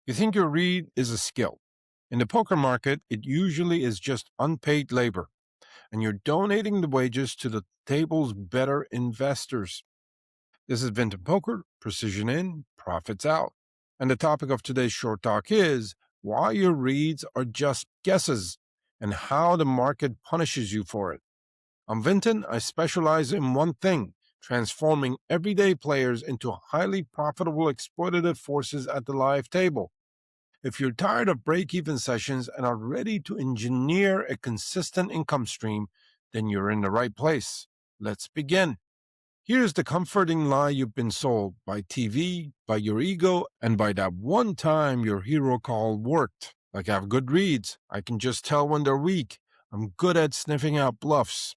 You think your read is a skill. In the poker market, it usually is just unpaid labor, and you're donating the wages to the table's better investors. This is Vinton Poker, precision in, profits out. And the topic of today's short talk is why your reads are just guesses and how the market punishes you for it. I'm Vinton. I specialize in one thing, transforming everyday players into highly profitable exploitative forces at the live table. If you're tired of break-even sessions and are ready to engineer a consistent income stream, then you're in the right place. Let's begin. Here's the comforting lie you've been sold by TV, by your ego, and by that one time your hero call worked. Like, I have good reads. I can just tell when they're weak. I'm good at sniffing out bluffs.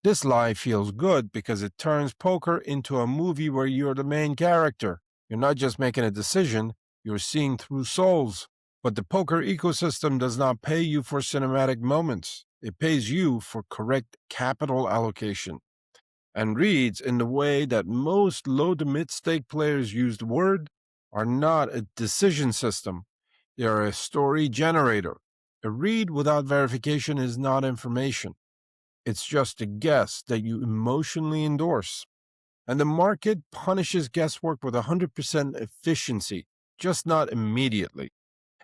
This lie feels good because it turns poker into a movie where you're the main character. You're not just making a decision, you're seeing through souls. But the poker ecosystem does not pay you for cinematic moments. It pays you for correct capital allocation. And reads, in the way that most low to mid stake players use the word, are not a decision system. They are a story generator. A read without verification is not information. It's just a guess that you emotionally endorse. And the market punishes guesswork with 100% efficiency, just not immediately.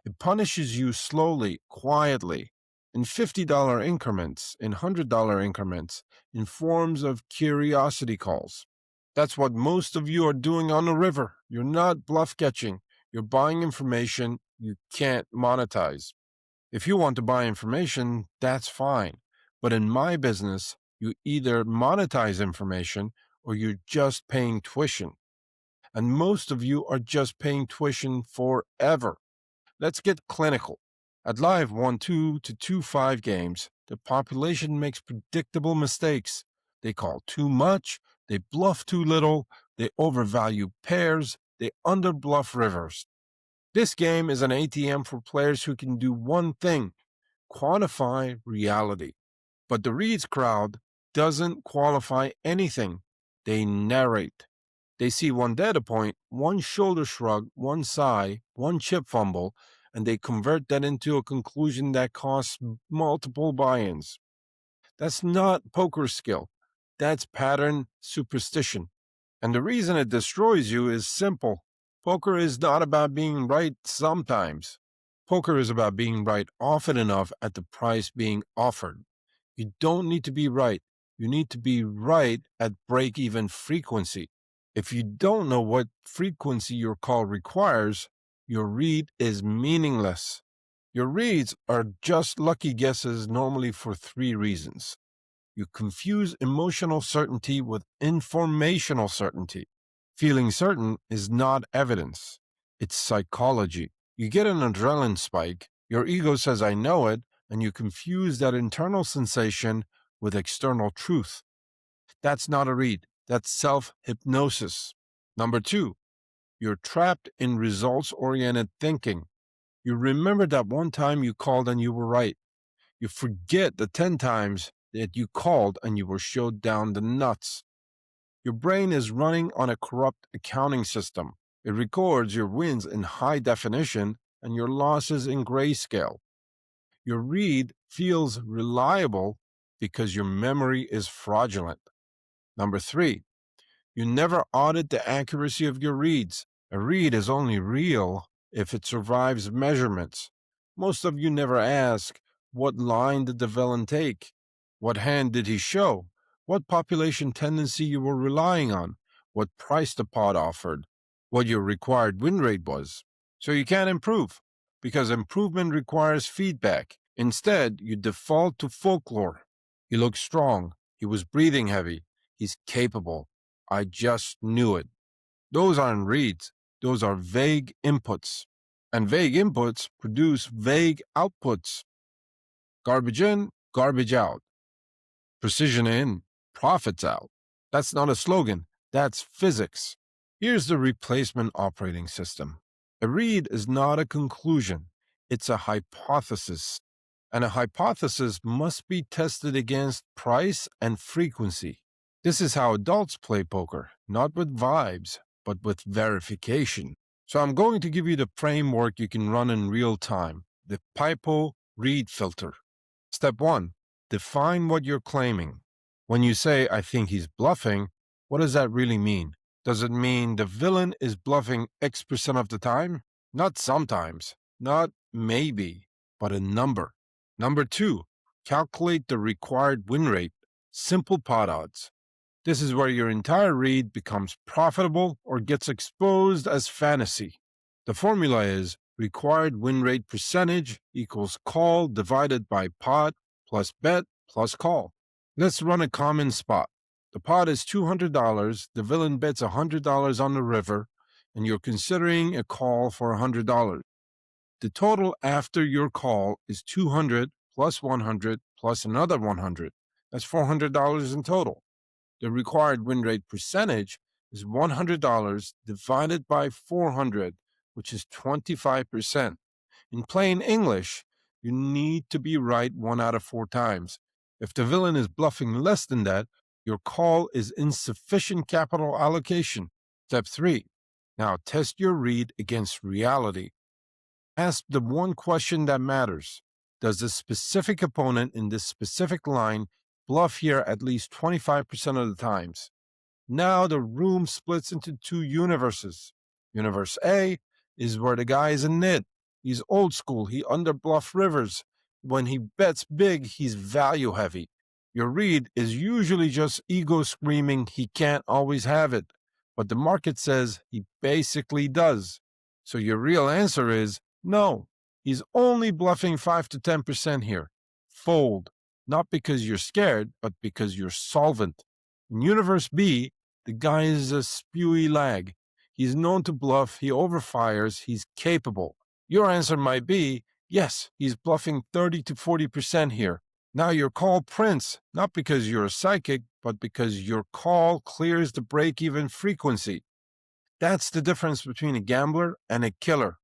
It punishes you slowly, quietly, in $50 increments, in $100 increments, in forms of curiosity calls. That's what most of you are doing on the river. You're not bluff catching. You're buying information you can't monetize. If you want to buy information, that's fine. But in my business, you either monetize information or you're just paying tuition. And most of you are just paying tuition forever. Let's get clinical. At live 1-2 to 2-5 games, the population makes predictable mistakes. They call too much, they bluff too little, they overvalue pairs, they underbluff rivers. This game is an ATM for players who can do one thing: quantify reality. But the reads crowd doesn't qualify anything. They narrate. They see one data point, one shoulder shrug, one sigh, one chip fumble, and they convert that into a conclusion that costs multiple buy-ins. That's not poker skill. That's pattern superstition. And the reason it destroys you is simple. Poker is not about being right sometimes. Poker is about being right often enough at the price being offered. You don't need to be right. You need to be right at break-even frequency. If you don't know what frequency your call requires, your read is meaningless. Your reads are just lucky guesses normally for three reasons. You confuse emotional certainty with informational certainty. Feeling certain is not evidence. It's psychology. You get an adrenaline spike, your ego says, I know it, and you confuse that internal sensation with external truth. That's not a read. That's self-hypnosis. Number two, you're trapped in results-oriented thinking. You remember that one time you called and you were right. You forget the 10 times that you called and you were showed down the nuts. Your brain is running on a corrupt accounting system. It records your wins in high definition and your losses in grayscale. Your read feels reliable because your memory is fraudulent. Number three, you never audit the accuracy of your reads. A read is only real if it survives measurements. Most of you never ask, what line did the villain take? What hand did he show? What population tendency you were relying on? What price the pot offered? What your required win rate was? So you can't improve, because improvement requires feedback. Instead, you default to folklore. He looked strong. He was breathing heavy. He's capable. I just knew it. Those aren't reads. Those are vague inputs. And vague inputs produce vague outputs. Garbage in, garbage out. Precision in, profits out. That's not a slogan. That's physics. Here's the replacement operating system. A read is not a conclusion. It's a hypothesis. And a hypothesis must be tested against price and frequency. This is how adults play poker, not with vibes, but with verification. So I'm going to give you the framework you can run in real time, the PIPO read filter. Step 1, define what you're claiming. When you say, I think he's bluffing, what does that really mean? Does it mean the villain is bluffing X% of the time? Not sometimes, not maybe, but a number. Number 2, calculate the required win rate, simple pot odds. This is where your entire read becomes profitable or gets exposed as fantasy. The formula is required win rate percentage equals call divided by pot plus bet plus call. Let's run a common spot. The pot is $200, the villain bets $100 on the river, and you're considering a call for $100. The total after your call is 200 plus 100 plus another 100. That's $400 in total. The required win rate percentage is $100 divided by 400, which is 25%. In plain English, you need to be right 1 out of 4 times. If the villain is bluffing less than that, your call is insufficient capital allocation. Step 3. Now test your read against reality. Ask the one question that matters. Does the specific opponent in this specific line bluff here at least 25% of the times? Now the room splits into 2 universes. Universe A is where the guy is a nit. He's old school. He underbluff rivers. When he bets big, he's value heavy. Your read is usually just ego screaming he can't always have it, but the market says he basically does. So your real answer is no. He's only bluffing 5 to 10% here. Fold, not because you're scared, but because you're solvent. In Universe B, the guy is a spewy lag. He's known to bluff, he overfires, he's capable. Your answer might be, yes, he's bluffing 30 to 40% here. Now your call prints, not because you're a psychic, but because your call clears the break-even frequency. That's the difference between a gambler and a killer.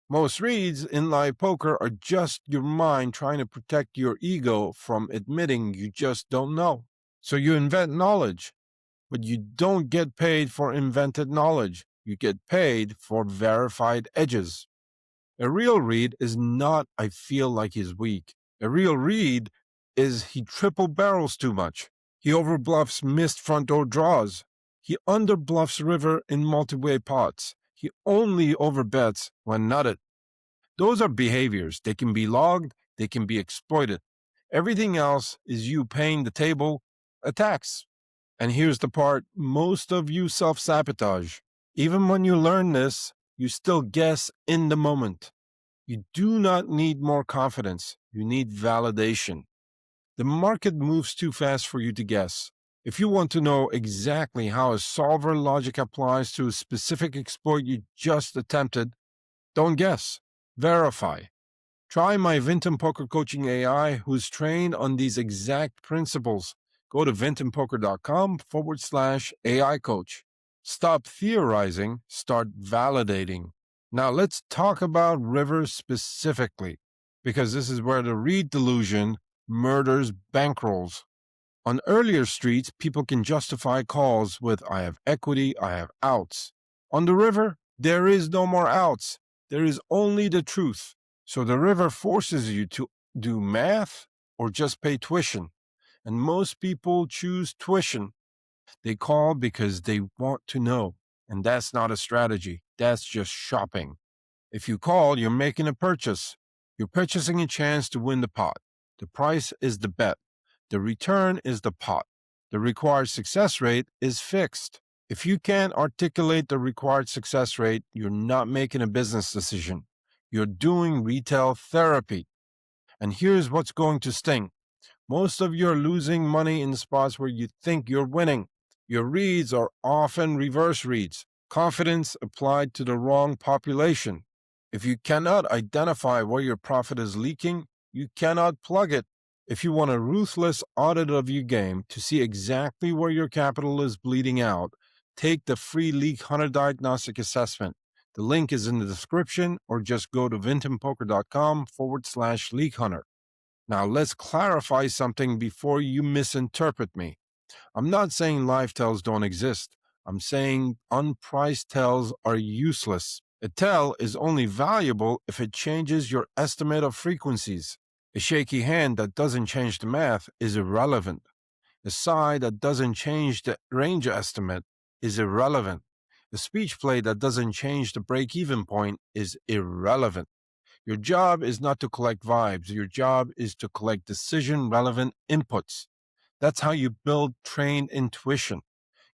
Most reads in live poker are just your mind trying to protect your ego from admitting you just don't know. So you invent knowledge, but you don't get paid for invented knowledge. You get paid for verified edges. A real read is not, I feel like he's weak. A real read is he triple barrels too much. He overbluffs missed front door draws. He underbluffs river in multi-way pots. He only overbets when nutted. Those are behaviors. They can be logged. They can be exploited. Everything else is you paying the table a tax. And here's the part most of you self-sabotage. Even when you learn this, you still guess in the moment. You do not need more confidence. You need validation. The market moves too fast for you to guess. If you want to know exactly how a solver logic applies to a specific exploit you just attempted, don't guess. Verify. Try my Vinton Poker Coaching AI, who's trained on these exact principles. Go to vintonpoker.com/AI coach. Stop theorizing, start validating. Now let's talk about rivers specifically, because this is where the read delusion murders bankrolls. On earlier streets, people can justify calls with, I have equity, I have outs. On the river, there is no more outs. There is only the truth. So the river forces you to do math or just pay tuition. And most people choose tuition. They call because they want to know. And that's not a strategy. That's just shopping. If you call, you're making a purchase. You're purchasing a chance to win the pot. The price is the bet. The return is the pot. The required success rate is fixed. If you can't articulate the required success rate, you're not making a business decision. You're doing retail therapy. And here's what's going to sting. Most of you are losing money in spots where you think you're winning. Your reads are often reverse reads, confidence applied to the wrong population. If you cannot identify where your profit is leaking, you cannot plug it. If you want a ruthless audit of your game to see exactly where your capital is bleeding out, take the free Leak Hunter diagnostic assessment. The link is in the description, or just go to vintonpoker.com/Leak Hunter. Now let's clarify something before you misinterpret me. I'm not saying live tells don't exist. I'm saying unpriced tells are useless. A tell is only valuable if it changes your estimate of frequencies. A shaky hand that doesn't change the math is irrelevant. A sigh that doesn't change the range estimate is irrelevant. A speech play that doesn't change the break-even point is irrelevant. Your job is not to collect vibes. Your job is to collect decision-relevant inputs. That's how you build trained intuition.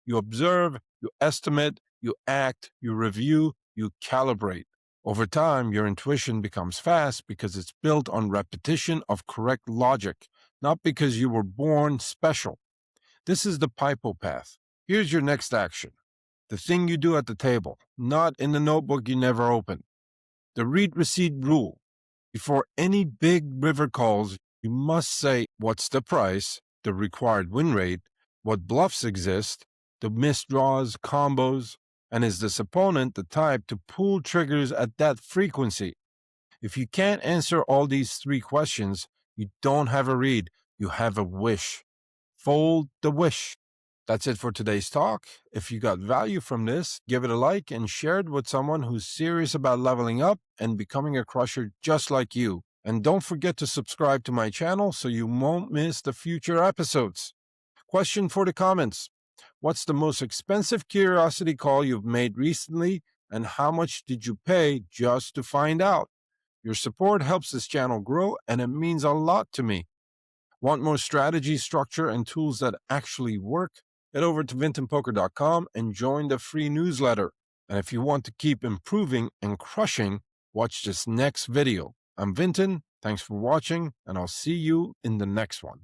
You observe, you estimate, you act, you review, you calibrate. Over time, your intuition becomes fast because it's built on repetition of correct logic, not because you were born special. This is the PIPO path. Here's your next action. The thing you do at the table, not in the notebook you never open. The read receipt rule. Before any big river calls, you must say what's the price, the required win rate, what bluffs exist, the missed draws, combos, and is this opponent the type to pull triggers at that frequency? If you can't answer all these three questions, you don't have a read, you have a wish. Fold the wish. That's it for today's talk. If you got value from this, give it a like and share it with someone who's serious about leveling up and becoming a crusher just like you. And don't forget to subscribe to my channel so you won't miss the future episodes. Question for the comments. What's the most expensive curiosity call you've made recently, and how much did you pay just to find out? Your support helps this channel grow, and it means a lot to me. Want more strategy, structure, and tools that actually work? Head over to vintonpoker.com and join the free newsletter. And if you want to keep improving and crushing, watch this next video. I'm Vinton. Thanks for watching, and I'll see you in the next one.